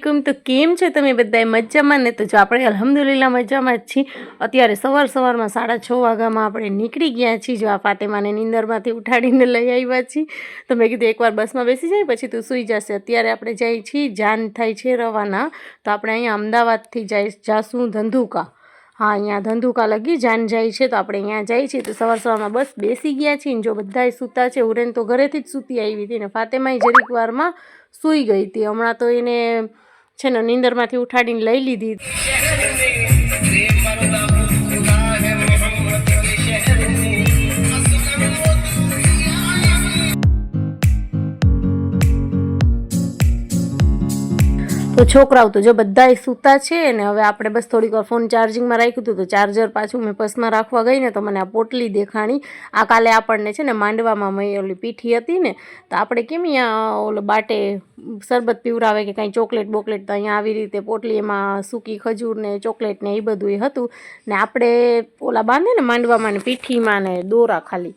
अस्सलामुअलैकुम। तो केम छे तमे बधाय मजामां ने? तो जो आपणे अल्हम्दुलिल्लाह मजामां ज छीए। अत्यारे सवार में 6:30 वाग्यामां आपणे नीकળી ગયા છીએ। जो आ फातेमाने નીંદરमांथी उठाડીने लई આવ્યા છીએ। तो मैं कीधुं एकवार बसमां बेसी जाय पछी तो सूई जशे। अत्यारे आपणे जाई છીએ, जान थाय छे रवाना। तो आपणे अहींया अमदावादथी जाशुं धंधुका। हाँ, अहींया धंधुका लगी जान जाय छे। तो आपणे अहींया जाई छीए। तो सवार बस बेसी गया छीए। जो बधाय सूता छे, उरेन तो घरेथी ज सूती आवी हती ने फातेमाय जरीक वारमां सूई गई थी। हमणां तो एने छे ने નીંદરमांथी उठाડીने लई लीधी। तो छोकराओ तो जो बधाय सूता छे ने हवे आपणे बस थोड़ीक वार फोन चार्जिंग में राख्युं हतुं। तो चार्जर पाछुं मैं पर्समां राखवा गई ने तो मने आ पोटली देखाणी। आ काले आपणने छे ने मांडवामां मई ओली पीठी हती ने तो आपणे केम अहींया ओलो बाटे शरबत पीवरावे के कांई चॉकलेट बोकलेट तो अहींया आवी रीते पोटली एमां सूकी खजूर ने चॉकलेट ने ए बधुंय हतुं ने आपणे ओला बांधे ने मांडवामां ने पीठीमां ने दोरा खाली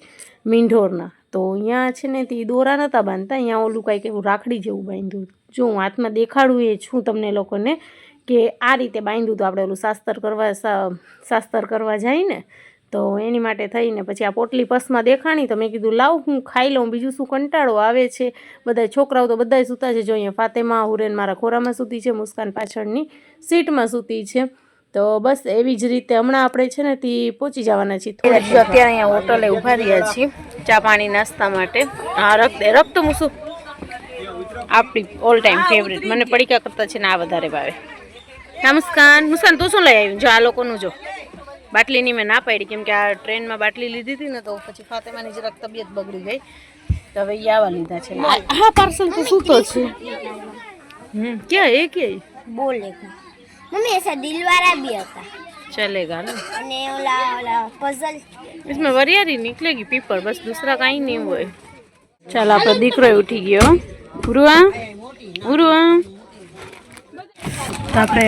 मींढोરના। तो अहींया छे ने ती दोरा नता बांधता, अहींया ओલું कांईक एवुं राखડી जेवुं बांध्युं। जो हूँ हाथ में देखाड़ू ए छूं तमने लोकोने के आ रीते बांध्युं। तो आपणे ओલું शास्त्र करवा जाई ने तो एनी माटे थईने पछी आ पोटली पसमां देखाणी। तो मैं कीधुं लाव हूँ खाई लऊं, बीजुं शुं कंटाळो आवे छे। बधाय छोकराओ तो बधाय सूता छे। जो अहींया फातेमा हुरेन मारा खोरामां सूती छे, मुस्कान पाछळनी सीटमां सूती छे। तो बस एवी ज रीते हमणां आपणे छे ने ती पहोंची जवाना छीए। अत्यारे अहींया होटले ऊभा रह्या छीए चा पाणी नास्ता माटे। आ रक्त मूसुं आपणी ऑल टाइम फेवरेट मने पડીકા करता छे ने आ वधारे भावे। नमस्कार मुस्कान तू शुं लई आवी? जो आ लोकोनुं जो बाटलीनी मैं ना पाडी केम के आ ट्रेन में बाटली लीधी थी ने तो पछी फातेमानी જરાક तबियत बगड़ी गई तो हवे ई आवा लीधा छे। आ पार्सल तो सूतो छे। क्या है क्या बोलेगा मम्मी? ऐसा दिल वाला भी होता चलेगा ना? ने ओला पजल इसमें वरियारी निकलेगी पीपर, बस दूसरा कहीं नहीं हुआ। चल आप दीकरो उठी गयो उरुआ उरुआ। तो आपणे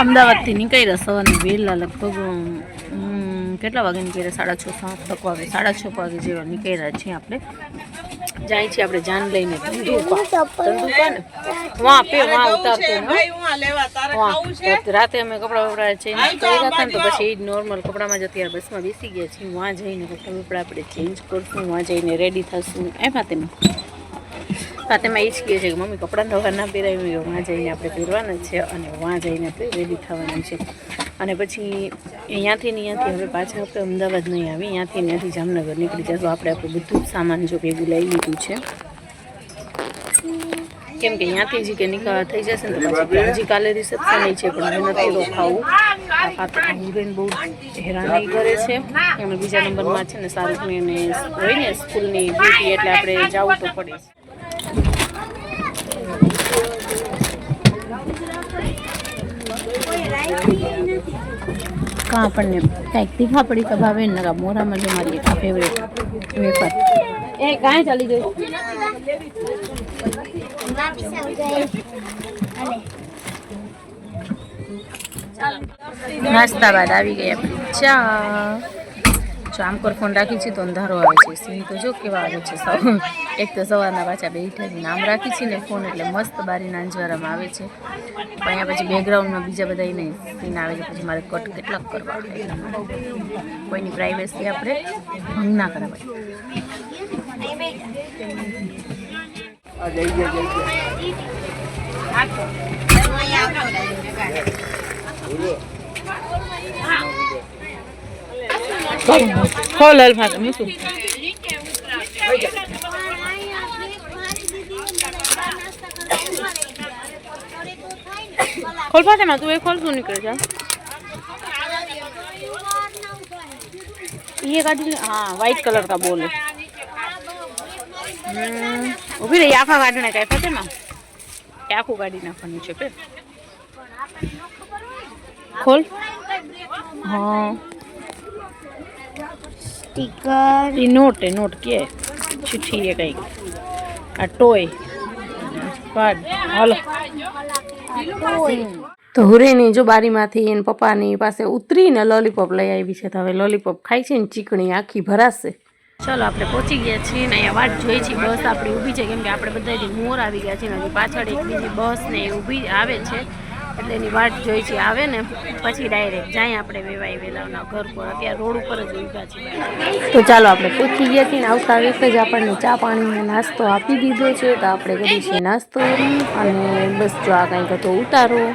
अमदावादथी નીકળ્યા સવારના વહેલા લગભગ કેટલા વાગે નીકળ્યા? 6:30 વાગે 6:30 વાગે જેવા નીકળ્યા છીએ। આપણે જાય છીએ આપણે જાન લઈને ધંધુકા ને वहाँ पे वहाँ उतारते हैं वहाँ। राते अमे कपड़ा वपड़ा चेन्ज કર્યા હતા तो પછી नॉर्मल कपड़ा में जत्यार बस में बेसी गया छे। वहाँ जईने कपड़ा वपड़ा આપણે चेन्ज करशुं, वहाँ जईने रेडी थशुं। ए फातेमा ईज कहे छे कि मम्मी कपड़ा नवा ना પહેરાવી, वहाँ जईने આપણે પહેરવાના છે અને वहाँ जईने આપણે रेडी થવાનું છે। અને પછી અહીંયાથી ને અહીંયાથી હવે પાછા આપણે અમદાવાદ નહીં આવી, અહીંયાથી ત્યાંથી જામનગર નીકળી જશું। આપણે આપણું બધું જ સામાન જો ભેગું લઈ લીધું છે કેમ કે અહીંયાથી જ કે નિકાહ થઈ જશે ને તો પછી હજી કાલે રિસેપ્શન છે પણ હવે નથી રોકાવું। આ ફાતેમા હુરેન બહુ હેરાની કરે છે અને બીજા નંબરમાં છે ને શાહરુખની ને હોય ને સ્કૂલની ડ્યુટી એટલે આપણે જવું તો પડે। कहाँ આપણને કંઈક તીખા પડી તો ભાવે ને મોરામાં જો મારી એક ફેવરેટ વેફર એ કાંઈ ચાલી ગઈ નાસ્તા બાદ આવી ગઈ આપણી ચા। જો આમ પર ફોન રાખી છે તો અંધારો આવે છે। સીન તો જો કેવા આવે છે સૌ એક તો સવારના પાછા બેઠા છે નામ રાખી છે ને ફોન એટલે મસ્ત બારીના અંજવારામાં આવે છે। પણ અહીંયા પછી બેકગ્રાઉન્ડમાં બીજા બધા નહીં સીન આવે છે પછી મારે કટ કેટલાક કરવા એટલા માટે કોઈની પ્રાઇવેસી આપણે ભંગ ના કરાવાય। खोल अल्फा मुसु खोल फातेमा तू एक खोल क्यों निकले जा? ये गाड़ी हाँ वाइट कलर का बोल है। उभी रही आखा काढणे काय फातेमा आखू गाड़ी नाखવાની છે पे खोल। हाँ स्टिकर ये नोट है, नोट क्या है? चिट्ठी है कहीं आ टॉय कार्ड हेलो। तो हुरेनी जो बारीमांथी एन पप्पानी पासे उतरीने लॉलीपॉप लई आवी छे। तो हवे लॉलीपॉप खाई छे ने चीकणी आखी भराशे ચાલો આપણે પહોંચી ગયા છીએ ને અહીંયા વાટ જોઈ છીએ બસ આપણી ઊભી છે કેમ કે આપણે બધાથી મોર આવી ગયા છીએ હજી પાછળ એક બીજી બસ ને એ ઊભી આવે છે એટલે એની વાટ જોઈ છીએ આવે ને પછી ડાયરેક્ટ જાય આપણે વેવાઈ વેલાવના ઘર પર અત્યારે રોડ ઉપર જ ઊભા છીએ તો ચાલો આપણે પહોંચી ગયા છીએ ને આવતા વેત જ આપણને ચા પાણીનો નાસ્તો આપી દીધો છે તો આપણે કરીએ છીએ નાસ્તો અને બસ જો આ કંઈક હતો ઉતારો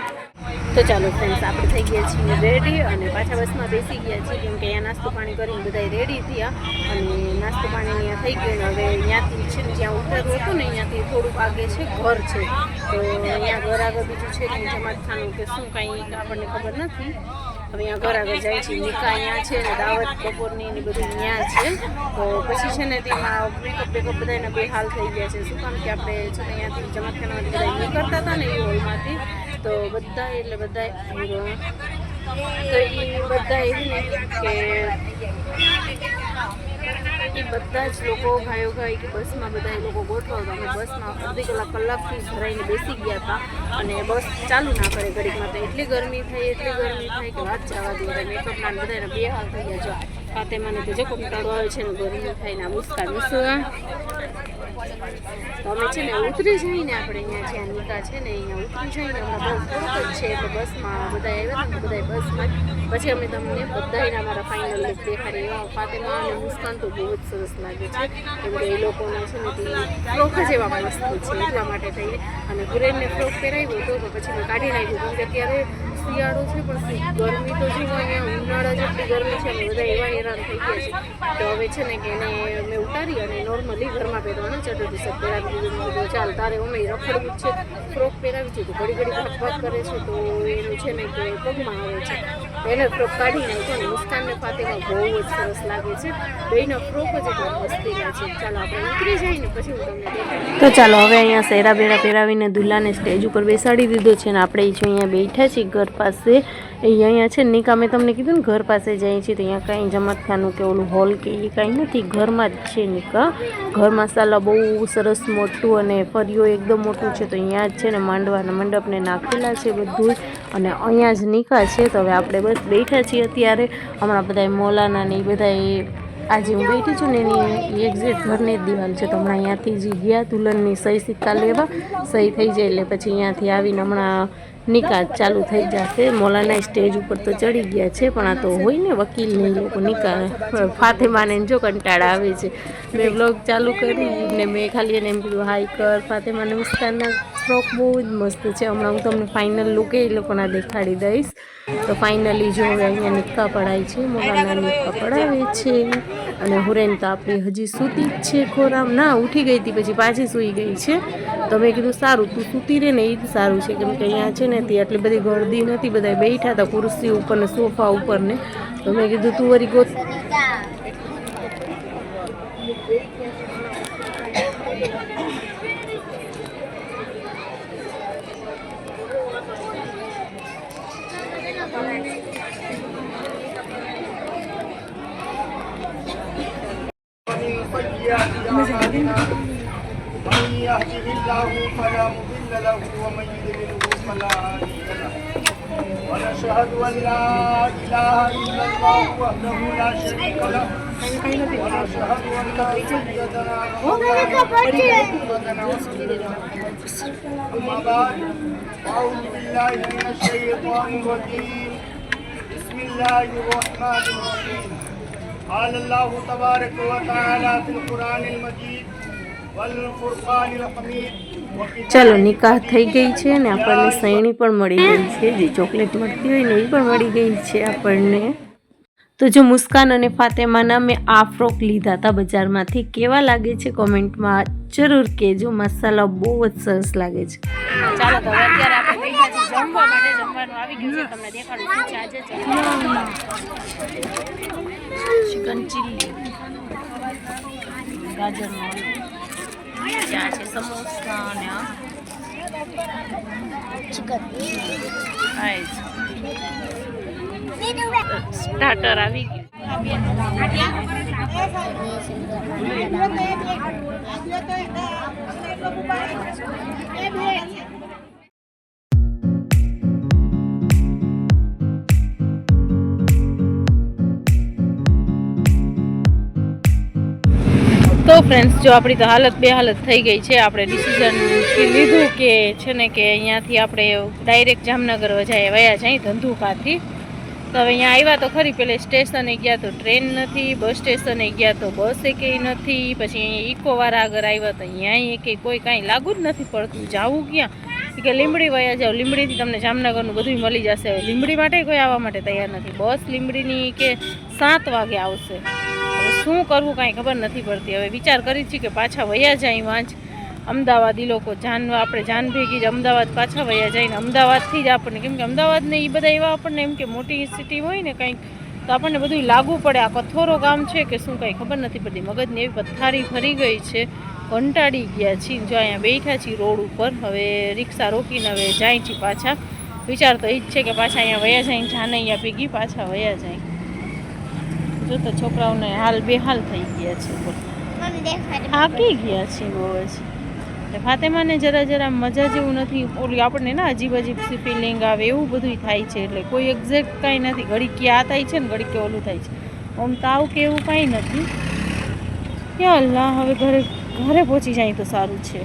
તો ચાલો ફ્રેન્ડ્સ આપણે થઈ ગયા છીએ રેડી અને પાછા બસમાં બેસી ગયા છીએ કેમ કે અહીંયા નાસ્તો પાણી કરીને બધા રેડી થયા અને નાસ્તો પાણી અહીંયા થઈ ગયો ને હવે અહીંયાથી છે ને જ્યાં ઉતરવું હતું ને અહીંયાથી થોડુંક આગે છે ઘર છે તો અહીંયા ઘર આગળ બીજું છે કે જમાતખાનું કે શું કાંઈ આપણને ખબર નથી હવે અહીંયા ઘર આગળ જાય છે નિકા અહીંયા છે ને દાવત બપોરની ને બધું અહીંયા છે તો પછી છે ને તેમાં મેકઅપ બધાના બે હાલ થઈ ગયા છે શું કામ કે આપણે છે ને અહીંયાથી જમાતખાનામાંથી બધા નીકળતા હતા ને એ હોલમાંથી તો બધા એટલે બધા તો એ બધા એવી ને કે એ બધા જ લોકો ભાઈઓ ભાઈ કે બસમાં બધા એ લોકો ગોઠવાતા અમે બસમાં અડધી કલાકથી ભરાઈને બેસી ગયા હતા અને બસ ચાલુ ના કરે ઘડીકમાં તો એટલી ગરમી થાય કે વાત જવા દે મેકઅપના બધાને બે હાલ થઈ ગયા છે ફાતેમાને તો જો કંટાળો આવે છે ને ગરમી થાય ને મુસ્કાન તો અમે છે ને ઉતરી જઈને આપણે અહીંયા જ્યાં નિકા છે ને અહીંયા ઉતરી જઈને હમણાં બહુ થોડુંક જ છે એટલે બસમાં બધા આવ્યા હતા ને બધા બસમાં પછી અમે તમને બધાને અમારા ફાઇનલ લુક દેખાડી એવા ફાતેમા અને મુસ્કાન તો બહુ જ સરસ લાગે છે કેમ કે એ લોકોના છે ને તે ફ્રોક જ એવા મસ્ત છે એટલા માટે થઈને અને ગુરેનને ફ્રોક પહેરાવ્યો હતો તો પછી મેં કાઢી નાખ્યું કેમ કે અત્યારે શિયાળો છે પણ ગરમી તો જો અહીંયા ઉનાળા જેટલી ગરમી છે ને બધા એવા હેરાન થઈ ગયા છે તો હવે છે ને કે એને મેં ઉતારી અને નોર્મલી ઘરમાં પહેરવાનો ચટો ટી-શર્ટ પહેરાવી દીધું ચાલ તારે અમે રખડવું જ છે ફ્રોક પહેરાવી છે તો ઘડી ભાગ કરે છે તો એનું છે ને કે પગમાં આવે છે એને ફ્રોક કાઢી નાખ્યો અને મુસ્કાનને ફાતેમાં બહુ જ સરસ લાગે છે બેયનો ફ્રોક જ એટલા મસ્તી ગયા છે ચાલો આપણે ઉતરી જઈએ ને પછી હું તમને દેખાડું તો ચાલો હવે અહીંયા સેરા બેરા પહેરાવીને દુલ્લાને સ્ટેજ ઉપર બેસાડી દીધો છે ને આપણે જો અહીંયા બેઠા છીએ ઘર પાસે અહીંયા છે નિકા મેં તમને કીધું ને ઘર પાસે જાય છે તો અહીંયા કાંઈ જમાતખાનું કે ઓલું હોલ કે એ કાંઈ નથી ઘરમાં જ છે નિકા ઘર મસાલા બહુ સરસ મોટું અને ફરિયો એકદમ મોટું છે તો અહીંયા જ છે ને માંડવાના મંડપને નાખેલા છે બધું અને અહીંયા જ નિકા છે તો હવે આપણે બસ બેઠા છીએ અત્યારે હમણાં બધા મોલાના ને એ બધા આજે હું બેઠી છું ને એની એક્ઝેક્ટ ઘરની જ દિવાલ છે તો હમણાં અહીંયાથી જ ગયા દુલ્હનની સહી સિક્કા લેવા સહી થઈ જાય એટલે પછી અહીંયાથી આવીને હમણાં નિકાહ ચાલુ થઈ જશે મોલાના સ્ટેજ ઉપર તો ચડી ગયા છે પણ આ તો હોય ને વકીલ ને લોકો નિકાહ ફાતેમાને જો કંટાળા આવે છે મેં બ્લોગ ચાલુ કરીને મેં ખાલી એને એમ કીધું હાઈ કર ફાતેમાને મુસ્કાનના ફ્રોક બહુ જ મસ્ત છે હમણાં હું તમને ફાઇનલ લુક એ લોકોના દેખાડી દઈશ તો ફાઇનલી જો હવે અહીંયા નિક્કા પડાય છે મોલાના નિક્કા પડાવે છે અને હુરેન તો આપણી હજી સૂતી જ છે ખોરામ ના ઉઠી ગઈ હતી પછી પાછી સૂઈ ગઈ છે તો મેં કીધું સારું તું સૂતી રહે ને એ જ સારું છે કેમ કે અહીંયા છે ને તે આટલી બધી ગળદી નથી બધા બેઠા હતા ખુરશી ઉપર ને સોફા ઉપર ને તો મેં કીધું તું વળી ગોત من يهده الله فلا مضل له ومن يضلله فلا هادي له ونشهد أن لا إله إلا الله وحده لا شريك له ونشهد أن سيدنا محمدا أما بعد أعوذ بالله من الشيطان الرجيم بسم الله الرحمن الرحيم قال الله تبارك وتعالى في القرآن المجيد والفرقان الحميد ચાલો નિકાહ થઈ ગઈ છે ને આપણને સૈણી પણ મળી ગઈ છે જે ચોકલેટ મળતી હોય ને એ પણ મળી ગઈ છે આપણને તો જો મુસ્કાન અને ફાતેમાના મેં આ ફ્રોક લીધા હતા બજારમાંથી કેવા લાગે છે કોમેન્ટમાં જરૂર કહેજો મસાલા બહુ જ સરસ લાગે છે ચાલો તો અત્યારે આપણે બેઠા છીએ જમવા માટે જમવાનું આવી ગયું છે તમને દેખાડું શું છે આજે ચિકન ચીલી ગાજરનો ત્યાં છે સમોસા અને ચિકન સ્ટાર્ટર આવી ગયું ફ્રેન્ડ્સ, જો આપણી તો હાલત બેહાલત થઈ ગઈ છે. આપણે ડિસિઝન લીધું કે છે ને કે અહીંયાથી આપણે ડાયરેક્ટ જામનગર વયા જાય ધંધુકાથી. તો હવે અહીંયા આવ્યા તો ખરી, પેલે સ્ટેશને ગયા તો ટ્રેન નથી, બસ સ્ટેશને ગયા તો બસ એકેય નથી, પછી અહીંયા ઇકોવાળા આગળ આવ્યા તો અહીંયા એકે કોઈ કાંઈ લાગુ જ નથી પડતું. જાવું ક્યાં? કે લીંબડી વયા જાઓ, લીંબડીથી તમને જામનગરનું બધું મળી જશે. હવે લીંબડી માટે કોઈ આવવા માટે તૈયાર નથી. બસ લીંબડીની કે 7 વાગે આવશે. હવે શું કરવું કાંઈ ખબર નથી પડતી. હવે વિચાર કરી છીએ કે પાછા વયા જાય વાંચ અમદાવાદ. એ લોકો આપણે જાન ભેગી જ અમદાવાદ પાછા વયા જાય ને અમદાવાદથી જ આપણને, કેમ કે અમદાવાદને એ બધા એવા આપણને એમ કે મોટી સિટી હોય ને કંઈક, તો આપણને બધું લાગવું પડે. આ કથોરો ગામ છે કે શું કંઈ ખબર નથી પડતી. મગજની એવી પથ્થારી ફરી ગઈ છે, કંટાળી ગયા છીએ. જો અહીંયા બેઠા છીએ રોડ ઉપર. હવે રિક્ષા રોકીને હવે જાય છીએ પાછા. વિચાર તો એ જ છે કે પાછા અહીંયા વયા જાય, જાને અહીંયા ભેગી પાછા વયા જાય. જો તો છોકરાઓને હાલ બેહાલ થઈ ગયા છે, થાકી ગયા છે બહુ જ. ફાતેમાને જરા મજા જેવું નથી. ઓલી આપણને ના અજીબ ફિલિંગ આવે એવું બધું થાય છે. એટલે કોઈ એક્ઝેક્ટ કાંઈ નથી. ઘડી ક્યાં થાય છે ને ઘડી કે ઓલું થાય છે. આમ તાવ કે એવું કાંઈ નથી. યા અલ્લાહ, હવે ઘરે પહોંચી જાય તો સારું છે.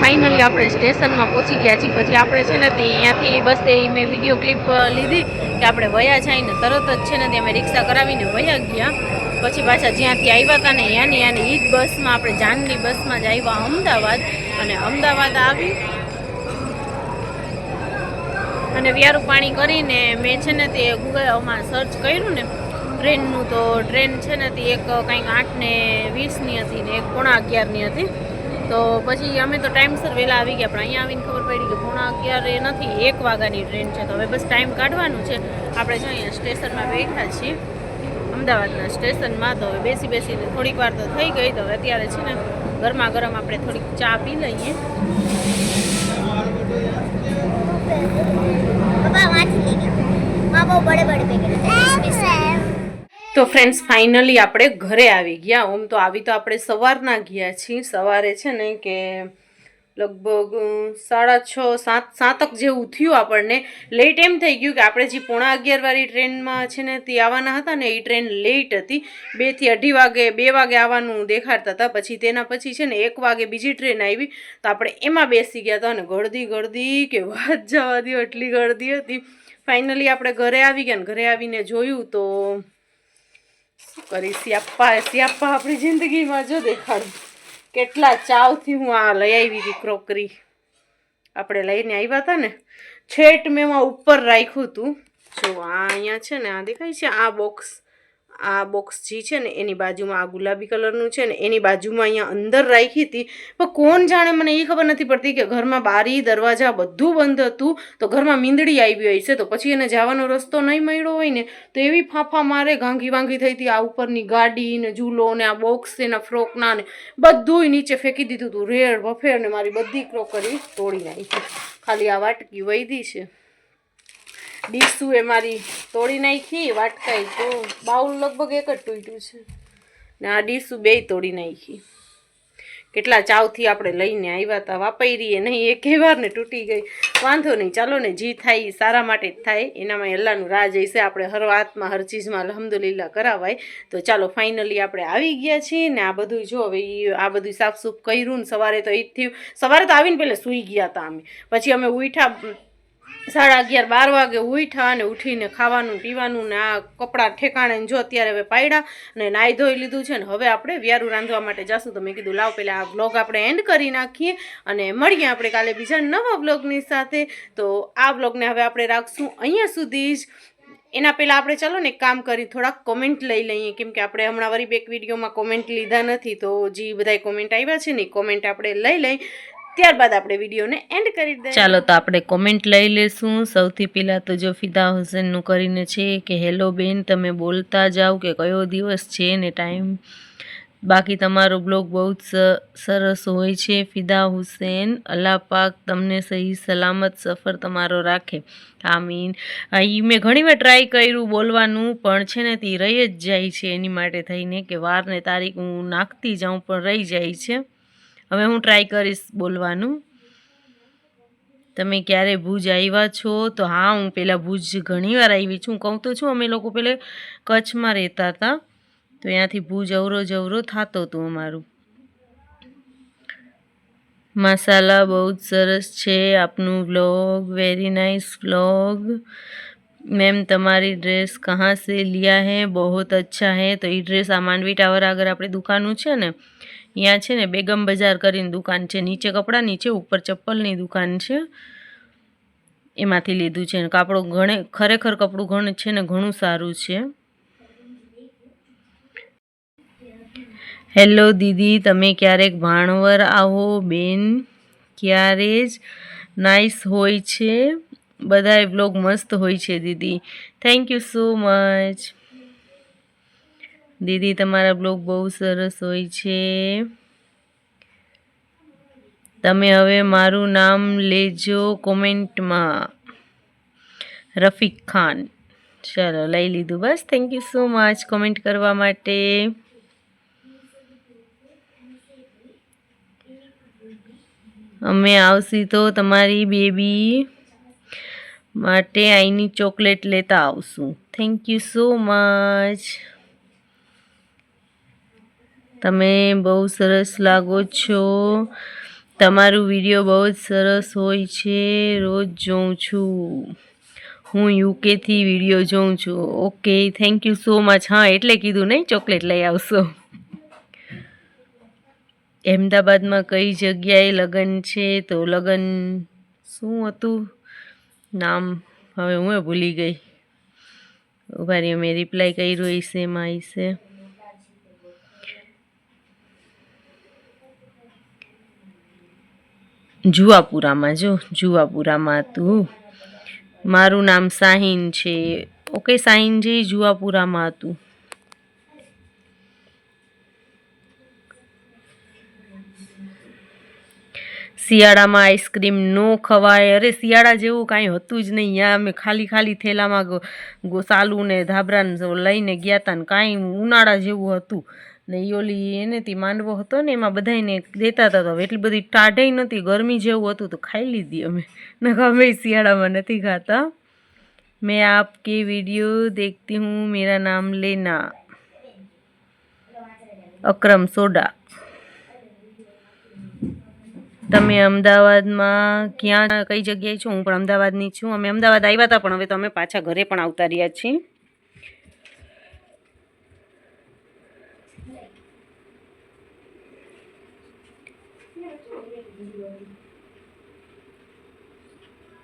ફાઇનલી આપણે સ્ટેશનમાં પહોંચી ગયા છીએ. પછી આપણે છે ને અહીંયાથી બસ મેં વિડીયો ક્લિપ લીધી કે આપણે વયા જાય ને તરત જ છે ને તે અમે રિક્ષા કરાવીને વયા ગયા. પછી પાછા જ્યાંથી આવ્યા હતા ને યાની એ જ બસમાં, આપણે જાનની બસમાં જ આવ્યા અમદાવાદ. અને અમદાવાદ આવી અને વ્યારું પાણી કરીને મેં છે ને તે ગૂગલમાં સર્ચ કર્યું ને ટ્રેનનું, તો ટ્રેન છે ને તે એક કંઈક 8:20ની હતી ને એક 10:45ની હતી. તો પછી અમે તો ટાઈમસર વહેલા આવી ગયા, પણ અહીંયા આવીને ખબર પડી કે 10:45 નથી, 1 વાગ્યાની ટ્રેન છે. તો હવે બસ ટાઈમ કાઢવાનું છે. આપણે જો અહીંયા સ્ટેશનમાં બેઠા છીએ, અમદાવાદના સ્ટેશનમાં. તો હવે બેસીને થોડીક વાર તો થઈ ગઈ. તો અત્યારે છે ને ગરમા ગરમ આપણે થોડીક ચા પી લઈએ. તો ફ્રેન્ડ્સ, ફાઇનલી આપણે ઘરે આવી ગયા. ઓમ તો આપણે સવારના ગયા છીએ. સવારે છે ને કે લગભગ 6:30-7 જેવું થયું. આપણને લેટ એમ થઈ ગયું કે આપણે જે 11:15 વાળી ટ્રેનમાં છે ને તે આવવાના હતા ને, એ ટ્રેન લેટ હતી. 2 થી 2:30 વાગે 2 વાગે આવવાનું દેખાડતા હતા. પછી તેના પછી છે ને 1 વાગે બીજી ટ્રેન આવી, તો આપણે એમાં બેસી ગયા હતા. અને ગળદી કે વાત જવા દો, એટલી ગળદી હતી. ફાઇનલી આપણે ઘરે આવી ગયા. ને ઘરે આવીને જોયું તો શું કરી, સ્યાપ્પા આપણી જિંદગીમાં જો દેખાડું કેટલા ચાવથી હું આ લઈ આવી હતી. ક્રોકરી આપણે લઈને આવ્યા હતા ને, છેટ મેં એમાં ઉપર રાખ્યું હતું. જો આ અહીંયા છે ને, આ દેખાય છે આ બોક્સ જે છે ને એની બાજુમાં, આ ગુલાબી કલરનું છે ને એની બાજુમાં અહીંયા અંદર રાખી હતી. પણ કોણ જાણે, મને એ ખબર નથી પડતી કે ઘરમાં બારી દરવાજા બધું બંધ હતું, તો ઘરમાં મીંદડી આવી હોય છે. તો પછી એને જવાનો રસ્તો નહીં મળ્યો હોય ને, તો એવી ફાંફા મારે, ગાંગી થઈ હતી. આ ઉપરની ગાડી ને ઝૂલો ને આ બોક્સ એના ફ્રોકના ને બધું નીચે ફેંકી દીધું હતું. રેડ વફેર ને મારી બધી ક્રોકરી તોડી નાખી. ખાલી આ વાટકી વૈધી છે. ડીશું એ મારી તોડી નાખી. વાટકાઈ તો બાઉલ લગભગ એક જ તૂટ્યું છે ને આ ડીશું 2 તોડી નાખી. કેટલા ચાવથી આપણે લઈને આવ્યા હતા, વાપરીએ નહીં, એક વાર ને તૂટી ગઈ. વાંધો નહીં, ચાલો ને, જી થાય સારા માટે જ થાય. એનામાં અલ્લાહનું રાજ હશે. આપણે હર વાતમાં હર ચીજમાં અલ્હમ્દુલિલ્લાહ કરાવાય. તો ચાલો ફાઇનલી આપણે આવી ગયા છીએ ને આ બધું જો હવે આ બધું સાફસૂફ કર્યું ને સવારે તો એ જ થયું. સવારે તો આવીને પહેલાં સૂઈ ગયા હતા અમે. પછી અમે ઉઠ્યા 11:30 વાગે ઉઠ્યા અને ઉઠીને ખાવાનું પીવાનું ને આ કપડાં ઠેકાણે જો અત્યારે હવે પાડ્યા અને નાહી ધોઈ લીધું છે ને હવે આપણે વ્યારું રાંધવા માટે જાશું. તો મેં કીધું લાવ પહેલાં આ વ્લોગ આપણે એન્ડ કરી નાખીએ અને મળીએ આપણે કાલે બીજા નવા વ્લોગની સાથે. તો આ વ્લોગને હવે આપણે રાખશું અહીંયા સુધી જ. એના પહેલાં આપણે ચાલો ને એક કામ કરી થોડાક કોમેન્ટ લઈ લઈએ, કેમ કે આપણે હમણાં વરી એક વિડીયોમાં કોમેન્ટ લીધા નથી. તો જે બધાય કોમેન્ટ આવ્યા છે ને એ કોમેન્ટ આપણે લઈ લઈ, ત્યારબાદ આપણે વિડીયોને એન્ડ કરી દઈએ. ચાલો તો આપણે કોમેન્ટ લઈ લેશું. સૌથી પહેલાં તો જો ફિદા હુસેનનું કરીને છે કે હેલો બેન, તમે બોલતા જાઓ કે કયો દિવસ છે ને ટાઈમ, બાકી તમારો બ્લોગ બહુ જ સરસ હોય છે ફિદા હુસેન. અલ્લાહ પાક તમને સહી સલામત સફર તમારો રાખે, આમીન. એ મેં ઘણીવાર ટ્રાય કર્યું બોલવાનું પણ છે ને તે રહી જ જાય છે, એની માટે થઈને કે વાર ને તારીખ હું નાખતી જાઉં પણ રહી જાય છે. હવે હું ટ્રાય કરીશ બોલવાનું. તમે ક્યારે ભુજ આવ્યા છો? તો હા, હું પહેલાં ભુજ ઘણીવાર આવી છું. કહું તો છું, અમે લોકો પહેલાં કચ્છમાં રહેતા હતા તો ત્યાંથી ભુજ અવરો જવરો થતો હતું અમારું. માશાલ્લાહ, બહુ જ સરસ છે આપનું vlog, very nice vlog. Ma'am તમારી ડ્રેસ कहाँ से लिया है? बहुत अच्छा है. તો એ ડ્રેસ આ માંડવી ટાવર આગળ આપણે દુકાનું છે ને, અહીંયા છે ને બેગમ બજાર કરીને દુકાન છે, નીચે કપડાં, નીચે ઉપર ચપ્પલની દુકાન છે, એમાંથી લીધું છે. કાપડું ખરેખર કપડું છે ને ઘણું સારું છે. હેલો દીદી, તમે ક્યારેક ભાણવર આવો? બેન ક્યારે જ નાઇસ હોય છે, બધાય વ્લોગ મસ્ત હોય છે દીદી. થેન્ક યુ સો મચ દીદી, તમારા બ્લોગ બહુ સરસ હોય છે. તમે હવે મારું નામ લેજો કોમેન્ટમાં, રફીક ખાન. ચાલો લઈ લીધું બસ. Thank you so much comment કરવા માટે. અમે આવશી તો તમારી બેબી માટે આઈની ચોકલેટ લેતા આવશું. Thank you so much. તમે બહુ સરસ લાગો છો, તમારું વિડીયો બહુ જ સરસ હોય છે, રોજ જોઉં છું. હું યુકેથી વિડીયો જોઉં છું. Okay, thank you so much. હા, એટલે કીધું નહીં ચોકલેટ લઈ આવશો. અહેમદાબાદમાં કઈ જગ્યાએ લગ્ન છે? તો લગ્ન શું હતું નામ, હવે હું ભૂલી ગઈ. ઉભા રહ્યો, મેં રિપ્લાય કર્યો હશે એમાં હશે. જુવાપુરામાં, જો જુવાપુરામાં હતું. મારું નામ શાહીન છે. ઓકે શાહીનજી, જુવાપુરામાં હતું. શિયાળામાં આઈસ્ક્રીમ નો ખવાય. અરે શિયાળા જેવું કાંઈ હતું જ નહીં. ત્યાં અમે ખાલી થેલામાં સાલું ને ધાબરાને લઈને ગયા હતા ને કાંઈ ઉનાળા જેવું હતું ને. ઓલી એને તે માંડવો હતો ને એમાં બધાને દેતા હતા, તો એટલી બધી ટાઢે નહોતી, ગરમી જેવું હતું તો ખાઈ લીધી અમે. ને અમે શિયાળામાં નથી ખાતા. મેં આપકે વીડિયો દેખતી હું, મેરા નામ લેના. અકરમ સોડા. તમે અમદાવાદમાં ક્યાં કઈ જગ્યાએ છો? હું પણ અમદાવાદની છું. અમે અમદાવાદ આવ્યા હતા પણ હવે તો અમે પાછા ઘરે પણ આવતા રહ્યા છીએ.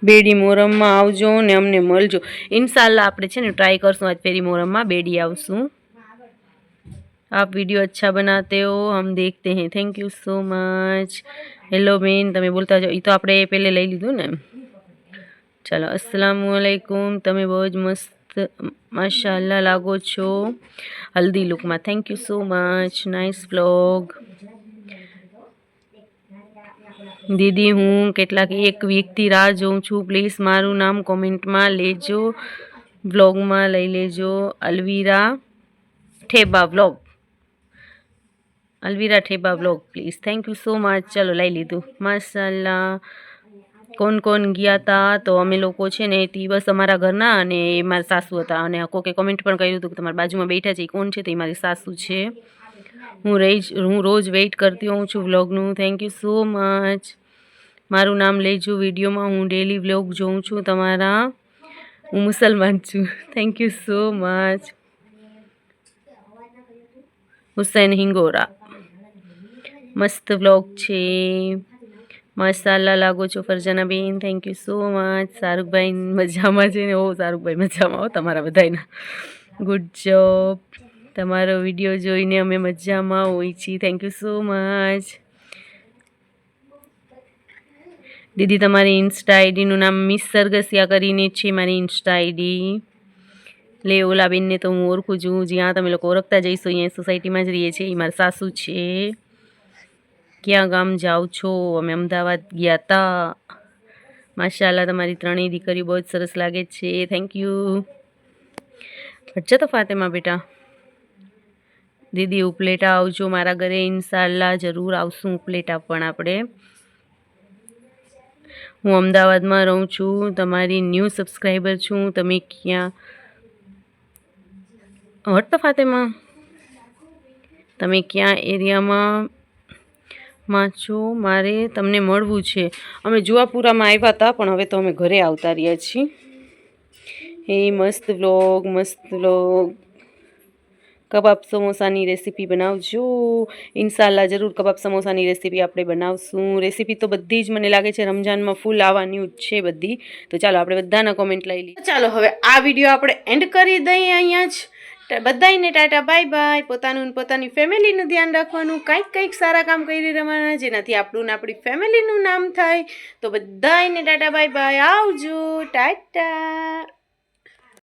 બેડી મોરમમાં આવજો ને અમને મળજો. ઇન્શાલ્લાહ આપણે છે ને ટ્રાય કરશું આજ ફેરી મોરમમાં બેડી આવશું. आप वीडियो अच्छा बनाते हो, हम देखते हैं. Thank you so much. Hello બેન, તમે બોલતા જાઓ. એ તો આપણે પહેલે લઈ લીધું ને. ચાલો, અસ્સલામુઅલૈકુમ. તમે બહુ જ મસ્ત માશાલ્લાહ લાગો છો હલ્દી લુકમાં. Thank you so much. Nice vlog. દીદી, હું કેટલાક એક વીકથી રાહ જોઉં છું. પ્લીઝ મારું નામ કોમેન્ટમાં લેજો, વ્લોગમાં લઈ લેજો. Alvira Theba vlog, Alvira Theba vlog please. Thank you so much. ચલો લઈ લીધું માશાલ્લાહ. કોણ ગયા હતા? તો અમે લોકો છે ને તે બસ અમારા ઘરના અને મારા સાસુ હતા. અને કોકે કોમેન્ટ પણ કર્યું હતું કે તમારી બાજુમાં બેઠા છે એ કોણ છે? તો એ મારી સાસુ છે. હું રોજ વેઇટ કરતી હોઉં છું વ્લોગનું. Thank you so much. મારું નામ લેજો વિડીયોમાં, હું ડેલી વ્લોગ જોઉં છું તમારા, હું મુસલમાન છું. Thank you so much. Hussain Hingora, મસ્ત વ્લોગ છે, માશાલ્લાહ લાગો છો ફરજાના બેન. Thank you so much. શાહરુખભાઈ મજામાં છે ને? ઓ શાહરુખભાઈ મજામાં હો, તમારા બધાના ગુડ જોબ. તમારો વિડીયો જોઈને અમે મજામાં હોઈ છીએ. Thank you so much. દીદી તમારી ઇન્સ્ટા આઈડીનું નામ મિસ સરગસિયા કરીને છે મારી ઇન્સ્ટા આઈડી. લે ઓલા બેનને તો હું ઓળખું છું, જ્યાં તમે લોકો ઓળખતા જઈશો અહીંયા સોસાયટીમાં જ રહીએ છીએ. એ મારા સાસુ છે. ક્યાં ગામ જાઓ છો? અમે અમદાવાદ ગયા હતા. માશાલ્લાહ તમારી ત્રણેય દીકરીઓ બહુ જ સરસ લાગે છે. Thank you. અચ્છા તો ફાતેમા બેટા, દીદી ઉપલેટા આવજો મારા ઘરે, ઇન્શાલ્લાહ જરૂર આવશું ઉપલેટા પણ આપણે. હું અમદાવાદમાં રહું છું, તમારી ન્યૂ સબસ્ક્રાઈબર છું. તમે ક્યાં હટ તો ફાતેમા, તમે ક્યાં એરિયામાં છો? મારે તમને મળવું છે. અમે જુવાપુરામાં આવ્યા હતા પણ હવે તો અમે ઘરે આવતા રહ્યા છીએ. એ મસ્ત વ્લોગ, મસ્ત વ્લોગ. કબાબ સમોસાની રેસીપી બનાવજો. ઇન્શાલ્લાહ જરૂર કબાબ સમોસાની રેસીપી આપણે બનાવશું. રેસીપી તો બધી જ મને લાગે છે રમજાનમાં ફૂલ આવવાની જ છે બધી. તો ચાલો આપણે બધાના કોમેન્ટ લઈ લઈએ. ચાલો હવે આ વિડીયો આપણે એન્ડ કરી દઈએ અહીંયા જ. બધાને ટાટા બાય બાય. પોતાનું પોતાની ફેમિલીનું ધ્યાન રાખવાનું, કંઈક સારા કામ કરી રહેવાના જેનાથી આપણું ને આપણી ફેમિલીનું નામ થાય. તો બધાને ટાટા બાય બાય. આવજો. ટાટા.